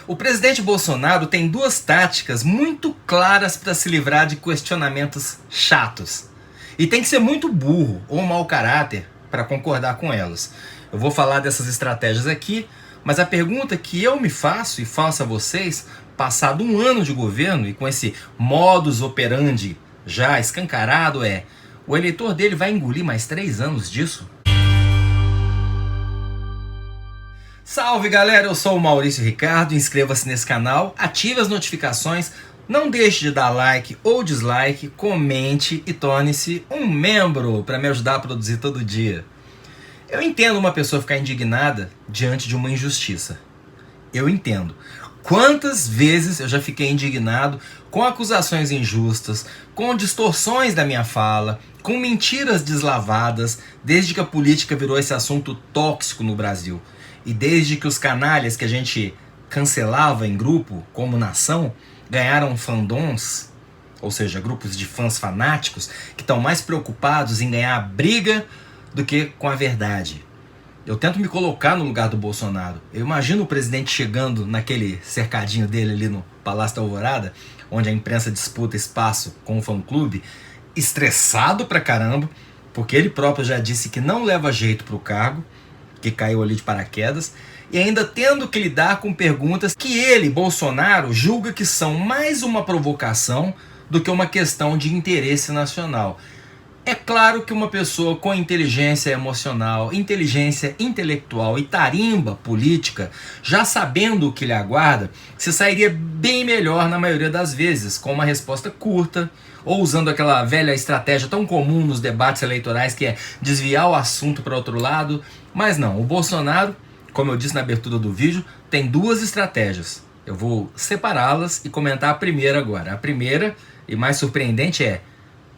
O presidente Bolsonaro tem duas táticas muito claras para se livrar de questionamentos chatos. E tem que ser muito burro ou mau caráter para concordar com elas. Eu vou falar dessas estratégias aqui, mas a pergunta que eu me faço e faço a vocês, passado um ano de governo e com esse modus operandi já escancarado é: o eleitor dele vai engolir mais 3 anos disso? Salve galera, eu sou o Maurício Ricardo, inscreva-se nesse canal, ative as notificações, não deixe de dar like ou dislike, comente e torne-se um membro para me ajudar a produzir todo dia. Eu entendo uma pessoa ficar indignada diante de uma injustiça. Eu entendo. Quantas vezes eu já fiquei indignado com acusações injustas, com distorções da minha fala, com mentiras deslavadas, desde que a política virou esse assunto tóxico no Brasil. E desde que os canalhas que a gente cancelava em grupo, como nação, ganharam fandoms, ou seja, grupos de fãs fanáticos, que estão mais preocupados em ganhar a briga do que com a verdade. Eu tento me colocar no lugar do Bolsonaro. Eu imagino o presidente chegando naquele cercadinho dele ali no Palácio da Alvorada, onde a imprensa disputa espaço com o fã-clube, estressado pra caramba, porque ele próprio já disse que não leva jeito pro cargo, que caiu ali de paraquedas, e ainda tendo que lidar com perguntas que ele, Bolsonaro, julga que são mais uma provocação do que uma questão de interesse nacional. É claro que uma pessoa com inteligência emocional, inteligência intelectual e tarimba política, já sabendo o que lhe aguarda, se sairia bem melhor na maioria das vezes, com uma resposta curta, ou usando aquela velha estratégia tão comum nos debates eleitorais que é desviar o assunto para outro lado. Mas não, o Bolsonaro, como eu disse na abertura do vídeo, tem duas estratégias. Eu vou separá-las e comentar a primeira agora. A primeira, e mais surpreendente, é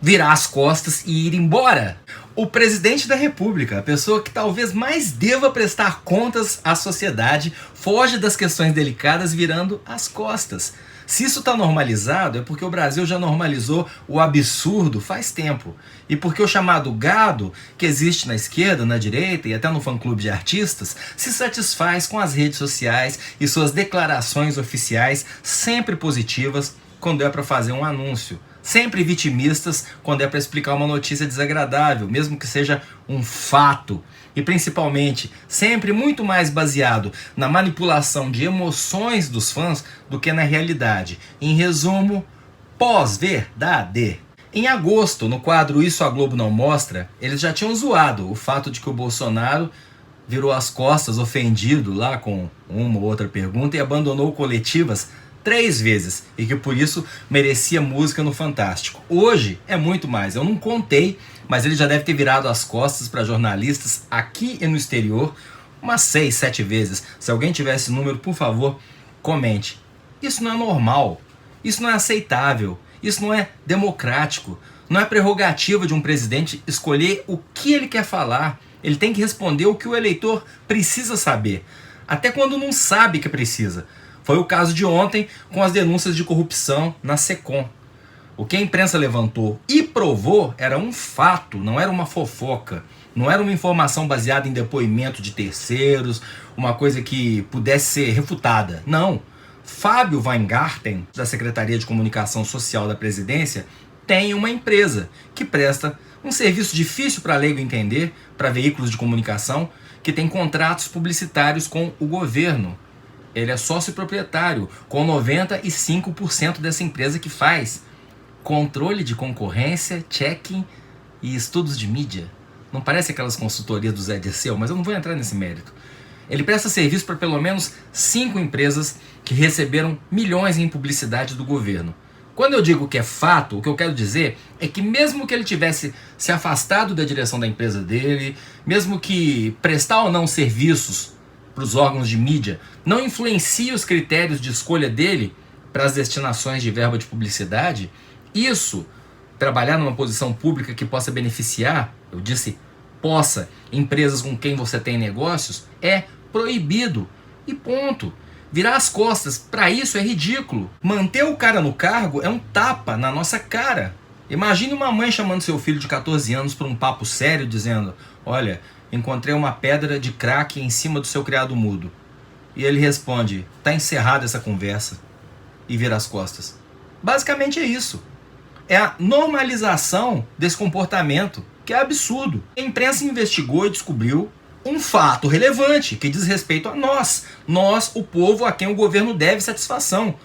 virar as costas e ir embora. O presidente da República, a pessoa que talvez mais deva prestar contas à sociedade, foge das questões delicadas virando as costas. Se isso está normalizado, é porque o Brasil já normalizou o absurdo faz tempo. E porque o chamado gado, que existe na esquerda, na direita e até no fã-clube de artistas, se satisfaz com as redes sociais e suas declarações oficiais sempre positivas quando é para fazer um anúncio. Sempre vitimistas quando é para explicar uma notícia desagradável, mesmo que seja um fato. E principalmente, sempre muito mais baseado na manipulação de emoções dos fãs do que na realidade. Em resumo, pós-verdade. Em agosto, no quadro Isso a Globo Não Mostra, eles já tinham zoado o fato de que o Bolsonaro virou as costas ofendido lá com uma ou outra pergunta e abandonou coletivas 3 vezes, e que por isso merecia música no Fantástico. Hoje é muito mais, eu não contei, mas ele já deve ter virado as costas para jornalistas aqui e no exterior umas 6, 7 vezes. Se alguém tiver esse número, por favor, comente. Isso não é normal, isso não é aceitável, isso não é democrático, não é prerrogativa de um presidente escolher o que ele quer falar. Ele tem que responder o que o eleitor precisa saber, até quando não sabe que precisa. Foi o caso de ontem com as denúncias de corrupção na SECOM. O que a imprensa levantou e provou era um fato, não era uma fofoca. Não era uma informação baseada em depoimento de terceiros, uma coisa que pudesse ser refutada. Não. Fábio Weingarten, da Secretaria de Comunicação Social da Presidência, tem uma empresa que presta um serviço difícil para leigo entender, para veículos de comunicação, que tem contratos publicitários com o governo. Ele é sócio proprietário, com 95% dessa empresa que faz controle de concorrência, checking e estudos de mídia. Não parece aquelas consultorias do Zé Dirceu, mas eu não vou entrar nesse mérito. Ele presta serviço para pelo menos 5 empresas que receberam milhões em publicidade do governo. Quando eu digo que é fato, o que eu quero dizer é que mesmo que ele tivesse se afastado da direção da empresa dele, mesmo que prestar ou não serviços para os órgãos de mídia, não influencia os critérios de escolha dele para as destinações de verba de publicidade, isso, trabalhar numa posição pública que possa beneficiar, eu disse possa, empresas com quem você tem negócios, é proibido. E ponto. Virar as costas para isso é ridículo. Manter o cara no cargo é um tapa na nossa cara. Imagine uma mãe chamando seu filho de 14 anos para um papo sério, dizendo: olha, encontrei uma pedra de crack em cima do seu criado mudo. E ele responde: tá encerrada essa conversa, e vira as costas. Basicamente é isso. É a normalização desse comportamento, que é absurdo. A imprensa investigou e descobriu um fato relevante que diz respeito a nós, o povo a quem o governo deve satisfação.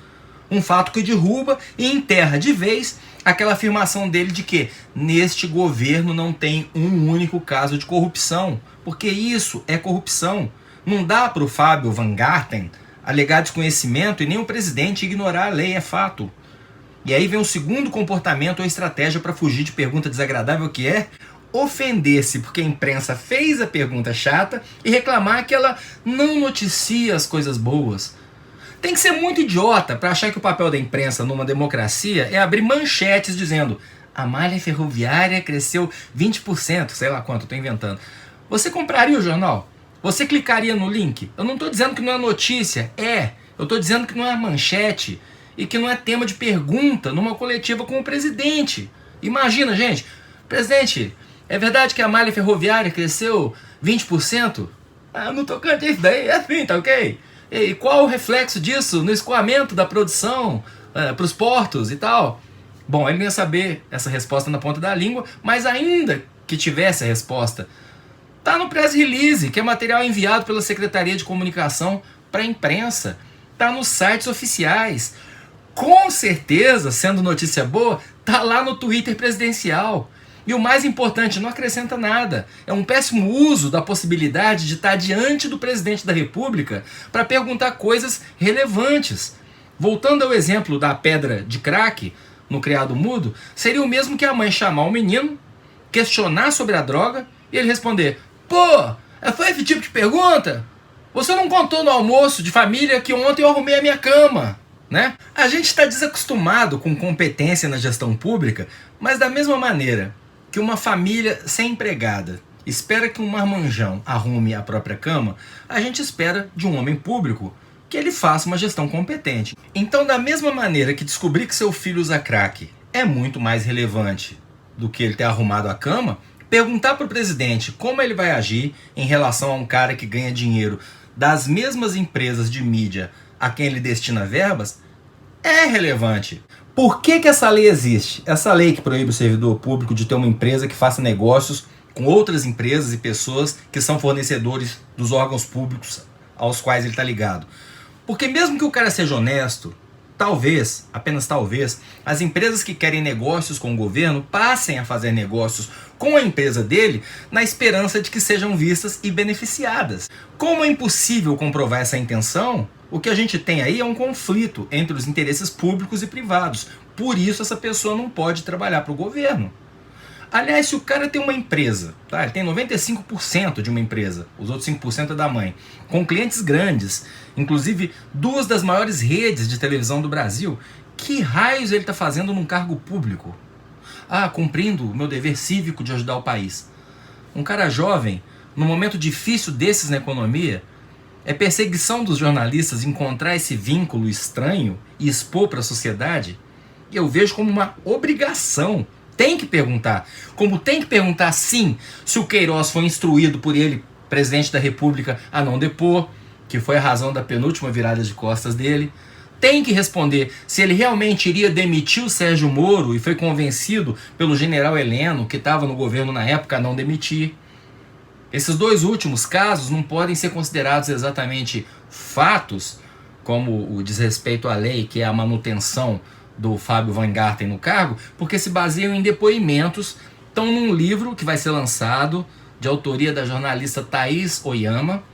Um fato que derruba e enterra de vez aquela afirmação dele de que neste governo não tem um único caso de corrupção, porque isso é corrupção. Não dá para o Fábio Van Garten alegar desconhecimento e nem o presidente ignorar a lei, é fato. E aí vem o segundo comportamento ou estratégia para fugir de pergunta desagradável, que é ofender-se porque a imprensa fez a pergunta chata e reclamar que ela não noticia as coisas boas. Tem que ser muito idiota para achar que o papel da imprensa numa democracia é abrir manchetes dizendo: a malha ferroviária cresceu 20%, sei lá quanto, eu tô inventando. Você compraria o jornal? Você clicaria no link? Eu não estou dizendo que não é notícia, eu estou dizendo que não é manchete e que não é tema de pergunta numa coletiva com o presidente. Imagina, gente, presidente, é verdade que a malha ferroviária cresceu 20%? No tocante a isso daí, é assim, tá ok? E qual o reflexo disso no escoamento da produção para os portos e tal? Bom, ele não ia saber essa resposta na ponta da língua, mas ainda que tivesse a resposta, tá no press release, que é material enviado pela Secretaria de Comunicação para a imprensa, tá nos sites oficiais. Com certeza, sendo notícia boa, tá lá no Twitter presidencial. E o mais importante, não acrescenta nada. É um péssimo uso da possibilidade de estar diante do presidente da República para perguntar coisas relevantes. Voltando ao exemplo da pedra de crack no criado mudo, seria o mesmo que a mãe chamar o menino, questionar sobre a droga e ele responder: pô, foi esse tipo de pergunta? Você não contou no almoço de família que ontem eu arrumei a minha cama, né? A gente está desacostumado com competência na gestão pública, mas da mesma maneira que uma família sem empregada espera que um marmanjão arrume a própria cama, a gente espera de um homem público que ele faça uma gestão competente. Então, da mesma maneira que descobrir que seu filho usa crack é muito mais relevante do que ele ter arrumado a cama, perguntar para o presidente como ele vai agir em relação a um cara que ganha dinheiro das mesmas empresas de mídia a quem ele destina verbas é relevante. Por que essa lei existe? Essa lei que proíbe o servidor público de ter uma empresa que faça negócios com outras empresas e pessoas que são fornecedores dos órgãos públicos aos quais ele está ligado. Porque mesmo que o cara seja honesto, talvez, apenas talvez, as empresas que querem negócios com o governo passem a fazer negócios com a empresa dele na esperança de que sejam vistas e beneficiadas. Como é impossível comprovar essa intenção, o que a gente tem aí é um conflito entre os interesses públicos e privados. Por isso essa pessoa não pode trabalhar para o governo. Aliás, se o cara tem uma empresa, tá? Ele tem 95% de uma empresa, os outros 5% é da mãe, com clientes grandes, inclusive duas das maiores redes de televisão do Brasil, que raios ele está fazendo num cargo público? Cumprindo o meu dever cívico de ajudar o país. Um cara jovem, num momento difícil desses na economia, é perseguição dos jornalistas encontrar esse vínculo estranho e expor para a sociedade? Eu vejo como uma obrigação. Tem que perguntar. Como tem que perguntar, sim, se o Queiroz foi instruído por ele, presidente da República, a não depor, que foi a razão da penúltima virada de costas dele. Tem que responder se ele realmente iria demitir o Sérgio Moro e foi convencido pelo general Heleno, que estava no governo na época, a não demitir. Esses dois últimos casos não podem ser considerados exatamente fatos, como o desrespeito à lei, que é a manutenção do Fábio Van Garten no cargo, porque se baseiam em depoimentos, estão num livro que vai ser lançado, de autoria da jornalista Thaís Oyama.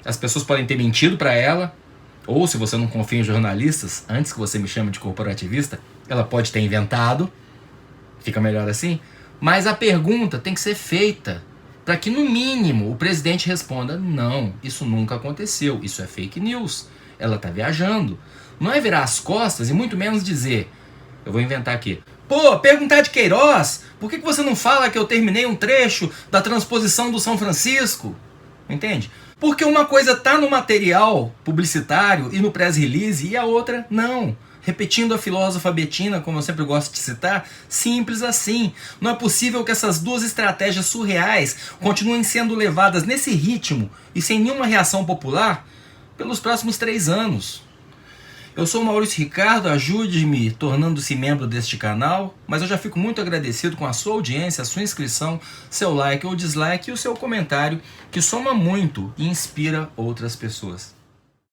As pessoas podem ter mentido para ela, ou se você não confia em jornalistas, antes que você me chame de corporativista, ela pode ter inventado, fica melhor assim, mas a pergunta tem que ser feita para que, no mínimo, o presidente responda: não, isso nunca aconteceu, isso é fake news, ela está viajando. Não é virar as costas e muito menos dizer, eu vou inventar aqui, pô, perguntar de Queiroz, por que você não fala que eu terminei um trecho da transposição do São Francisco? Entende? Porque uma coisa tá no material publicitário e no press release e a outra não. Repetindo a filósofa Betina, como eu sempre gosto de citar, simples assim. Não é possível que essas duas estratégias surreais continuem sendo levadas nesse ritmo e sem nenhuma reação popular pelos próximos 3 anos. Eu sou o Maurício Ricardo, ajude-me tornando-se membro deste canal, mas eu já fico muito agradecido com a sua audiência, a sua inscrição, seu like ou dislike e o seu comentário, que soma muito e inspira outras pessoas.